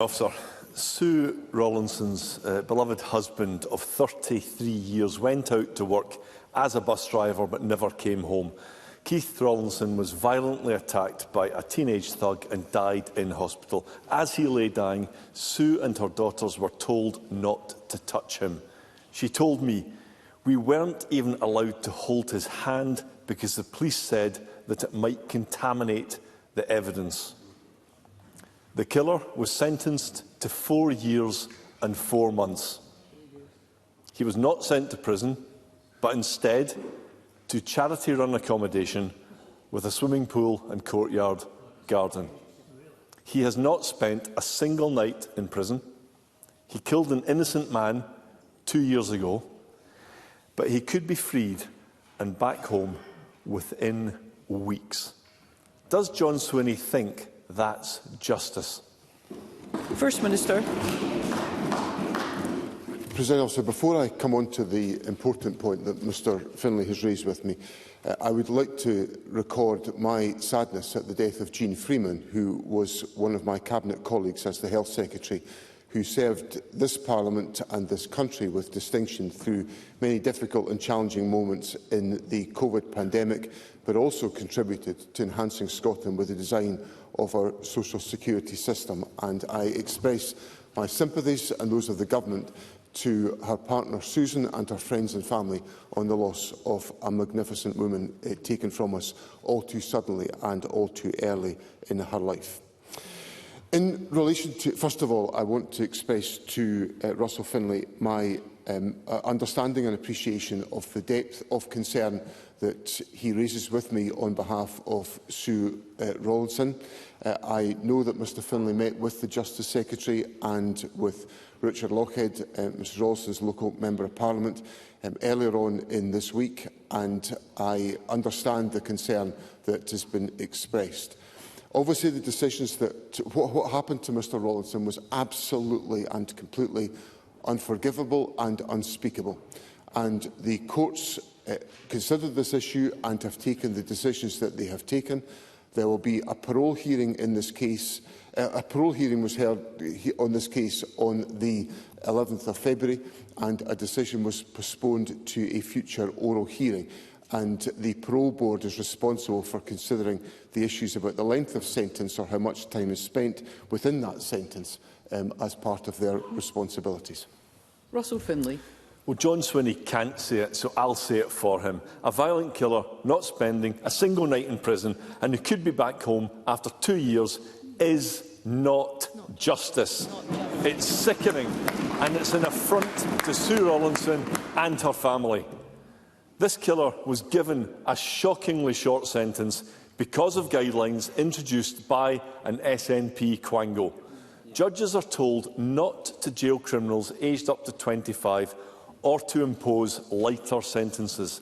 Officer, Sue Rollinson's beloved husband of 33 years went out to work as a bus driver but never came home. Keith Rollinson was violently attacked by a teenage thug and died in hospital. As he lay dying, Sue and her daughters were told not to touch him. She told me, "We weren't even allowed to hold his hand because the police said that it might contaminate the evidence." The killer was sentenced to 4 years and 4 months. He was not sent to prison, but instead to charity-run accommodation with a swimming pool and courtyard garden. He has not spent a single night in prison. He killed an innocent man 2 years ago, but he could be freed and back home within weeks. Does John Swinney think that's justice? First Minister. President Officer, before I come on to the important point that Mr Findlay has raised with me, I would like to record my sadness at the death of Jean Freeman, who was one of my Cabinet colleagues as the Health Secretary, who served this Parliament and this country with distinction through many difficult and challenging moments in the COVID pandemic, but also contributed to enhancing Scotland with the design of our social security system. And I express my sympathies and those of the Government to her partner Susan and her friends and family on the loss of a magnificent woman taken from us all too suddenly and all too early in her life. In relation to, first of all, I want to express to Russell Findlay my understanding and appreciation of the depth of concern that he raises with me on behalf of Sue Rollinson. I know that Mr Findlay met with the Justice Secretary and with Richard Lochhead, Mr Rollinson's local Member of Parliament, earlier on in this week, and I understand the concern that has been expressed. Obviously, the decisions that what happened to Mr Rollinson was absolutely and completely unforgivable and unspeakable. And the courts considered this issue and have taken the decisions that they have taken. There will be a parole hearing in this case. A parole hearing was held on this case on the 11th of February, and a decision was postponed to a future oral hearing. And the parole board is responsible for considering the issues about the length of sentence or how much time is spent within that sentence as part of their responsibilities. Russell Findlay. Well, John Swinney can't say it, so I'll say it for him. A violent killer not spending a single night in prison and who could be back home after 2 years is not justice. It's sickening, and it's an affront to Sue Rollinson and her family. This killer was given a shockingly short sentence because of guidelines introduced by an SNP quango. Judges are told not to jail criminals aged up to 25 or to impose lighter sentences.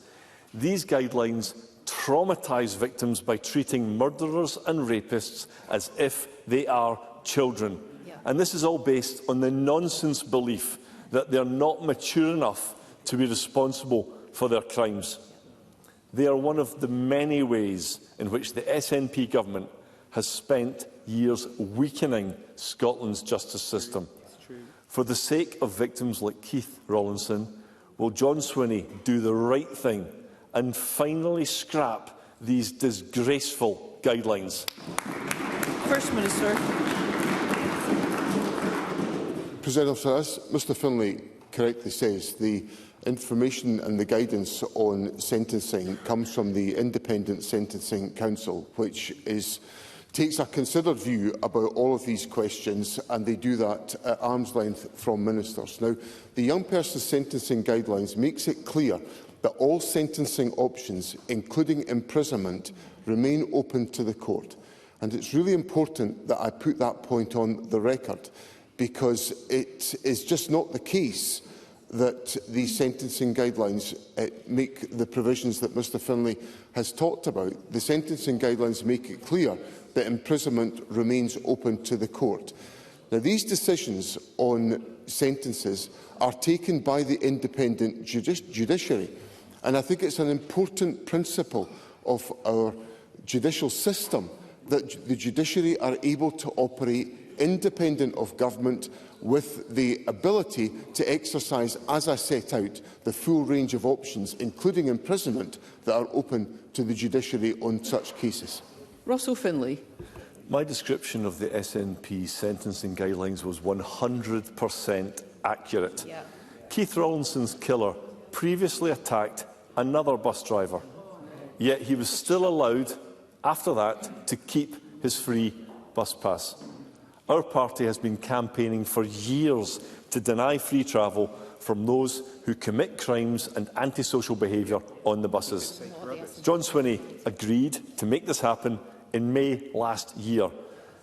These guidelines traumatise victims by treating murderers and rapists as if they are children. And this is all based on the nonsense belief that they are not mature enough to be responsible for their crimes. They are one of the many ways in which the SNP government has spent years weakening Scotland's justice system. For the sake of victims like Keith Rollinson, will John Swinney do the right thing and finally scrap these disgraceful guidelines? First Minister. President Officer, as Mr Findlay correctly says, the information and the guidance on sentencing comes from the Independent Sentencing Council, which takes a considered view about all of these questions, and they do that at arm's length from ministers. Now, the Young Person Sentencing Guidelines makes it clear that all sentencing options, including imprisonment, remain open to the court. And it's really important that I put that point on the record, because it is just not the case that these sentencing guidelines make the provisions that Mr Findlay has talked about. The sentencing guidelines make it clear that imprisonment remains open to the court. Now, these decisions on sentences are taken by the independent judiciary, and I think it's an important principle of our judicial system that the judiciary are able to operate independent of government, with the ability to exercise, as I set out, the full range of options, including imprisonment, that are open to the judiciary on such cases. Russell Findlay. My description of the SNP's sentencing guidelines was 100% accurate. Yeah. Keith Rollinson's killer previously attacked another bus driver, yet he was still allowed, after that, to keep his free bus pass. Our party has been campaigning for years to deny free travel from those who commit crimes and antisocial behaviour on the buses. John Swinney agreed to make this happen in May last year,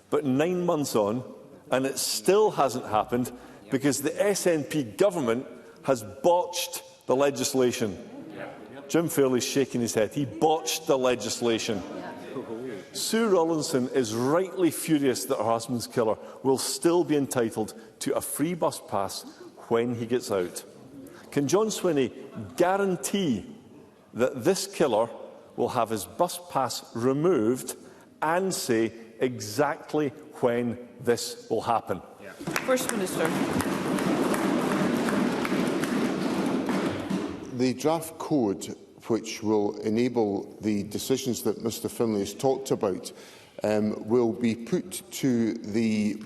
but 9 months on, and it still hasn't happened because the SNP government has botched the legislation. Jim Fairley's shaking his head. He botched the legislation. Sue Rollinson is rightly furious that her husband's killer will still be entitled to a free bus pass when he gets out. Can John Swinney guarantee that this killer will have his bus pass removed and say exactly when this will happen? First Minister. The draft code, which will enable the decisions that Mr Findlay has talked about, will be put to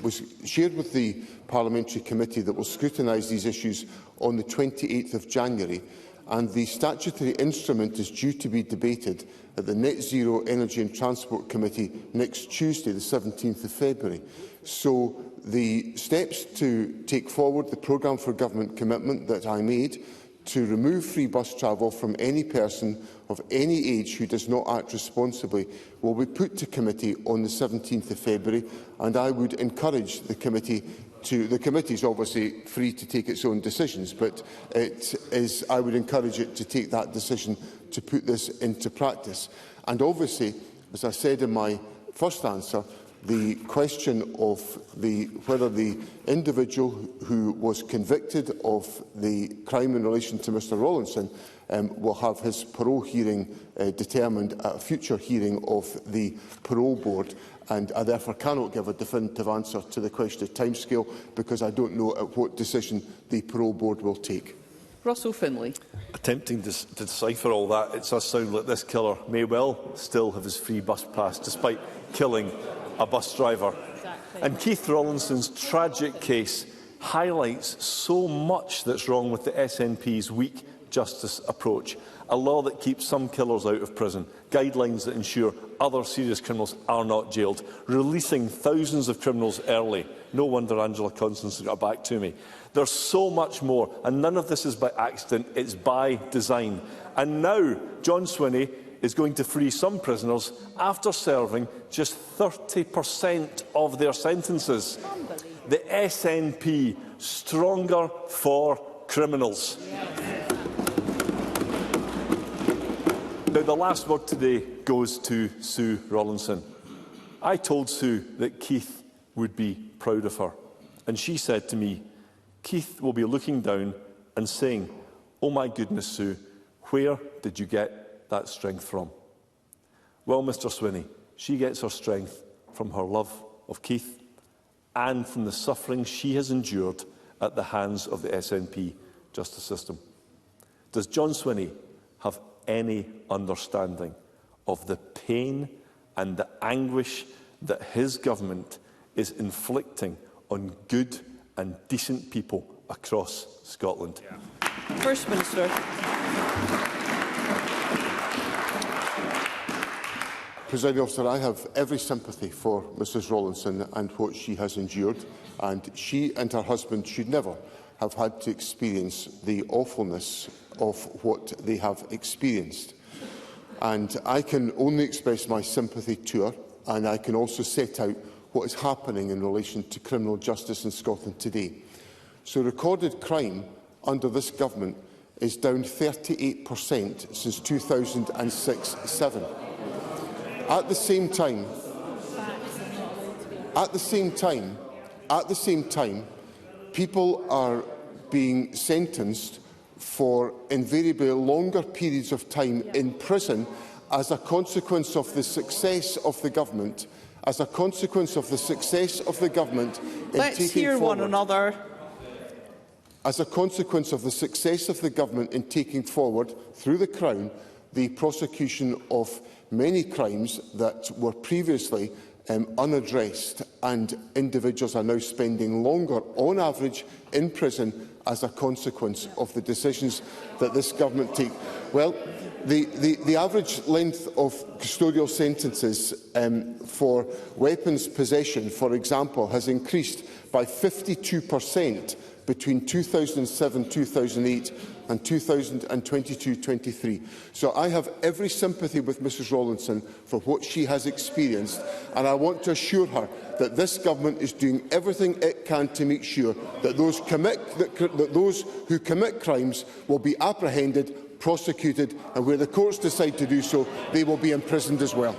was shared with the Parliamentary Committee that will scrutinise these issues on the 28th of January, and the statutory instrument is due to be debated at the Net Zero Energy and Transport Committee next Tuesday, the 17th of February. So the steps to take forward the programme for government commitment that I made to remove free bus travel from any person of any age who does not act responsibly will be put to committee on the 17th of February, and I would encourage the committee to... The committee is obviously free to take its own decisions, but I would encourage it to take that decision to put this into practice. And obviously, as I said in my first answer, the question of whether the individual who was convicted of the crime in relation to Mr Rollinson will have his parole hearing determined at a future hearing of the parole board, and I therefore cannot give a definitive answer to the question of timescale because I don't know at what decision the parole board will take. Russell Findlay. Attempting to decipher all that, it does sound like this killer may well still have his free bus pass despite killing a bus driver. Exactly. And Keith Rollinson's tragic case highlights so much that's wrong with the SNP's weak justice approach. A law that keeps some killers out of prison, guidelines that ensure other serious criminals are not jailed, releasing thousands of criminals early. No wonder Angela Constance got back to me. There's so much more, and none of this is by accident, it's by design. And now John Swinney is going to free some prisoners after serving just 30% of their sentences. The SNP, stronger for criminals. Now, the last word today goes to Sue Rollinson. I told Sue that Keith would be proud of her, and she said to me, Keith will be looking down and saying, "Oh my goodness, Sue, where did you get that strength from?" Well, Mr Swinney, she gets her strength from her love of Keith and from the suffering she has endured at the hands of the SNP justice system. Does John Swinney have any understanding of the pain and the anguish that his government is inflicting on good and decent people across Scotland? First Minister. Presiding Officer, I have every sympathy for Mrs Rollinson and what she has endured, and she and her husband should never have had to experience the awfulness of what they have experienced. And I can only express my sympathy to her, and I can also set out what is happening in relation to criminal justice in Scotland today. So recorded crime under this government is down 38% since 2006-07. At the same time, people are being sentenced for invariably longer periods of time in prison as a consequence of the success of the government as a consequence of the success of the government in Let's taking hear forward, one another. as a consequence of the success of the government in taking forward, through the Crown, the prosecution of many crimes that were previously unaddressed, and individuals are now spending longer, on average, in prison as a consequence of the decisions that this government takes. Well, the average length of custodial sentences for weapons possession, for example, has increased by 52% between 2007-2008 and 2022-23. So I have every sympathy with Mrs Rollinson for what she has experienced, and I want to assure her that this government is doing everything it can to make sure that those who commit crimes will be apprehended, prosecuted, and where the courts decide to do so, they will be imprisoned as well.